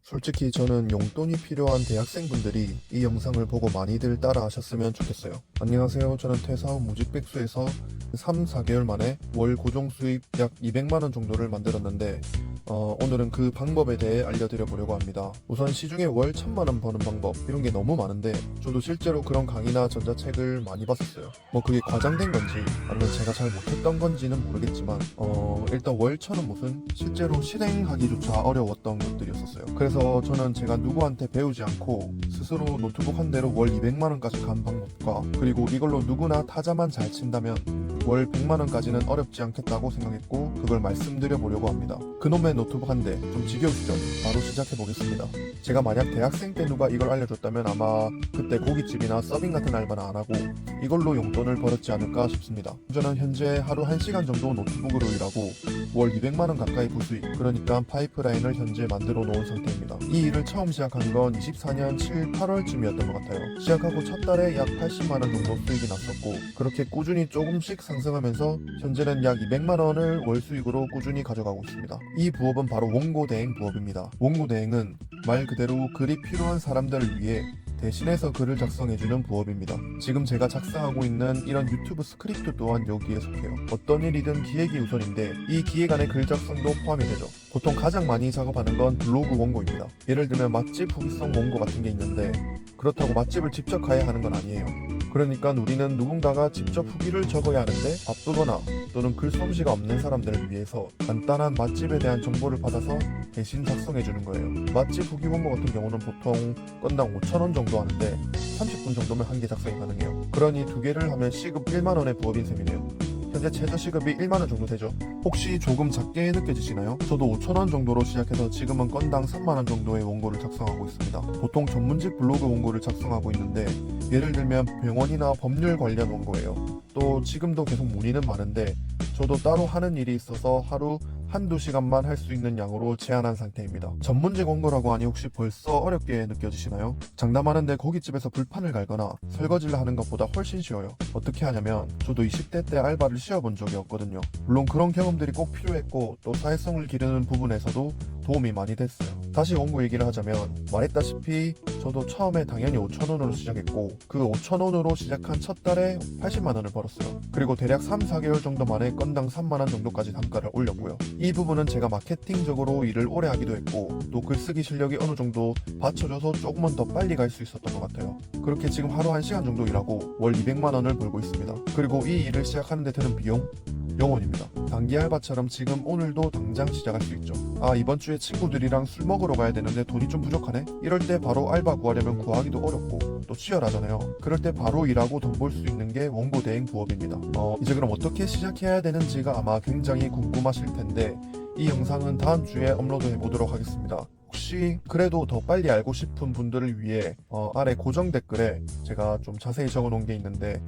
솔직히 저는 용돈이 필요한 대학생분들이 이 영상을 보고 많이들 따라 하셨으면 좋겠어요. 안녕하세요. 저는 퇴사 후 무직백수에서 3, 4개월 만에 월 고정 수입 약 200만원 정도를 만들었는데 오늘은 그 방법에 대해 알려드려 보려고 합니다. 우선 시중에 월 1000만원 버는 방법 이런 게 너무 많은데 저도 실제로 그런 강의나 전자책을 많이 봤었어요. 뭐 그게 과장된 건지 아니면 제가 잘 못했던 건지는 모르겠지만 일단 월 1000은 무슨 실제로 실행하기조차 어려웠던 것들이었었어요. 그래서 저는 제가 누구한테 배우지 않고 스스로 노트북 한 대로 월 200만원까지 간 방법과 그리고 이걸로 누구나 타자만 잘 친다면 월 100만원까지는 어렵지 않겠다고 생각했고 그걸 말씀드려 보려고 합니다. 그놈의 노트북 한 대 좀 지겨우시죠? 바로 시작해 보겠습니다. 제가 만약 대학생 때 누가 이걸 알려줬다면 아마 그때 고깃집이나 서빙 같은 알바는 안 하고 이걸로 용돈을 벌었지 않을까 싶습니다. 저는 현재 하루 1시간 정도 노트북으로 일하고 월 200만원 가까이 부수입, 그러니까 파이프라인을 현재 만들어 놓은 상태입니다. 이 일을 처음 시작한 건 24년 7, 8월쯤이었던 것 같아요. 시작하고 첫 달에 약 80만원 정도 수익이 났었고 그렇게 꾸준히 조금씩 상승하면서 현재는 약 200만원을 월 수익으로 꾸준히 가져가고 있습니다. 이 부업은 바로 원고대행 부업입니다. 원고대행은 말 그대로 글이 필요한 사람들을 위해 대신해서 글을 작성해주는 부업입니다. 지금 제가 작성하고 있는 이런 유튜브 스크립트 또한 여기에 속해요. 어떤 일이든 기획이 우선인데 이 기획 안에 글 작성도 포함이 되죠. 보통 가장 많이 작업하는 건 블로그 원고입니다. 예를 들면 맛집 후기성 원고 같은 게 있는데 그렇다고 맛집을 직접 가야 하는 건 아니에요. 그러니까 우리는 누군가가 직접 후기를 적어야 하는데 바쁘거나 또는 글솜씨가 없는 사람들을 위해서 간단한 맛집에 대한 정보를 받아서 대신 작성해주는 거예요. 맛집 후기 원고 같은 경우는 보통 건당 5,000원 정도 하는데 30분 정도면 한 개 작성이 가능해요. 그러니 두 개를 하면 시급 1만원의 부업인 셈이네요. 현재 최저 시급이 1만원 정도 되죠. 혹시 조금 작게 느껴지시나요? 저도 5,000원 정도로 시작해서 지금은 건당 3만원 정도의 원고를 작성하고 있습니다. 보통 전문직 블로그 원고를 작성하고 있는데 예를 들면 병원이나 법률 관련 원고예요. 또 지금도 계속 문의는 많은데 저도 따로 하는 일이 있어서 하루 한두 시간만 할 수 있는 양으로 제한한 상태입니다. 전문직 원고라고 하니 혹시 벌써 어렵게 느껴지시나요? 장담하는데 고깃집에서 불판을 갈거나 설거지를 하는 것보다 훨씬 쉬워요. 어떻게 하냐면 저도 20대 때 알바를 쉬어본 적이 없거든요. 물론 그런 경험들이 꼭 필요했고 또 사회성을 기르는 부분에서도 도움이 많이 됐어요. 다시 원고 얘기를 하자면 말했다시피 저도 처음에 당연히 5,000원으로 시작했고 그 5,000원으로 시작한 첫 달에 80만원을 벌었어요. 그리고 대략 3, 4개월 정도 만에 건당 3만원 정도까지 단가를 올렸고요. 이 부분은 제가 마케팅적으로 일을 오래 하기도 했고 또 글쓰기 실력이 어느 정도 받쳐줘서 조금은 더 빨리 갈 수 있었던 것 같아요. 그렇게 지금 하루 1시간 정도 일하고 월 200만원을 벌고 있습니다. 그리고 이 일을 시작하는 데 드는 비용? 0원입니다. 단기 알바처럼 지금 오늘도 당장 시작할 수 있죠. 아, 이번 주에 친구들이랑 술 먹으러 가야 되는데 돈이 좀 부족하네? 이럴 때 바로 알바 구하려면 구하기도 어렵고 또 치열하잖아요. 그럴 때 바로 일하고 돈 벌 수 있는 게 원고 대행 부업입니다. 이제 그럼 어떻게 시작해야 되는지가 아마 굉장히 궁금하실 텐데 이 영상은 다음 주에 업로드 해보도록 하겠습니다. 혹시 그래도 더 빨리 알고 싶은 분들을 위해 아래 고정 댓글에 제가 좀 자세히 적어 놓은 게 있는데